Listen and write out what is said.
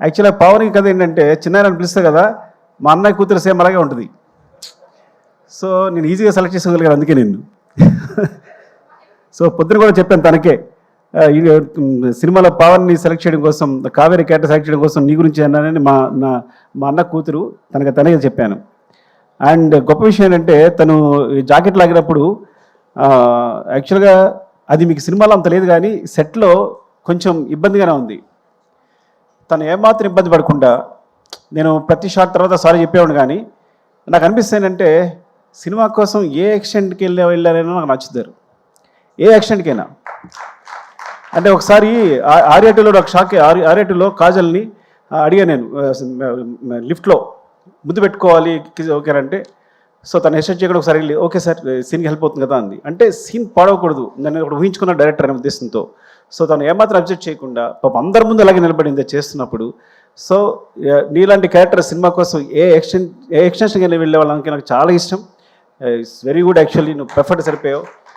యాక్చువల్గా పవన్కి కథ ఏంటంటే చిన్న పిలుస్తా కదా, మా అన్నయ్య కూతురు సేమ్ అలాగే ఉంటుంది. సో నేను ఈజీగా సెలెక్ట్ చేసుకోగలిగాను అందుకే నిన్ను. సో పొద్దున కూడా చెప్పాను తనకే, ఈ సినిమాలో పవన్ని సెలెక్ట్ చేయడం కోసం, కావేరి క్యారెక్టర్ సెలెక్ట్ చేయడం కోసం నీ గురించి అన్నానని మా అన్న కూతురు తనే చెప్పాను. అండ్ గొప్ప విషయం ఏంటంటే తను జాకెట్ లాగినప్పుడు యాక్చువల్గా అది మీకు సినిమాలో అంత లేదు, కానీ సెట్లో కొంచెం ఇబ్బందిగానే ఉంది. తను ఏమాత్రం ఇబ్బంది పడకుండా, నేను ప్రతి షాట్ తర్వాత సారీ చెప్పేవాడు, కానీ నాకు అనిపిస్తేనంటే సినిమా కోసం ఏ యాక్షన్కి వెళ్ళారైనా నాకు నచ్చుతారు, ఏ యాక్షన్కైనా. అంటే ఒకసారి ఆర్యాటూలో ఒక షాక్, ఆర్యాటూలో కాజల్ని అడిగాను నేను లిఫ్ట్లో ముద్దు పెట్టుకోవాలి ఓకేనంటే, సో తను హెస్టేట్ చేయకుండా ఒకసారి వెళ్ళి ఓకే సార్ సీన్కి హెల్ప్ అవుతుంది కదా అంది. అంటే సీన్ పాడవకూడదు నన్ను ఒకటి ఊహించుకున్న డైరెక్టర్ అనే ఉద్దేశంతో. సో తను ఏమాత్రం అబ్జెక్ట్ చేయకుండా పాప అందరి ముందు అలాగే నిలబడింది చేస్తున్నప్పుడు. సో నీలాంటి క్యారెక్టర్ సినిమా కోసం ఏ ఎక్స్టెన్షన్కి వెళ్ళే వాళ్ళకి నాకు చాలా ఇష్టం. ఇట్స్ వెరీ గుడ్ యాక్చువల్లీ, నువ్వు ప్రిఫర్డ్ సరిపోయావు.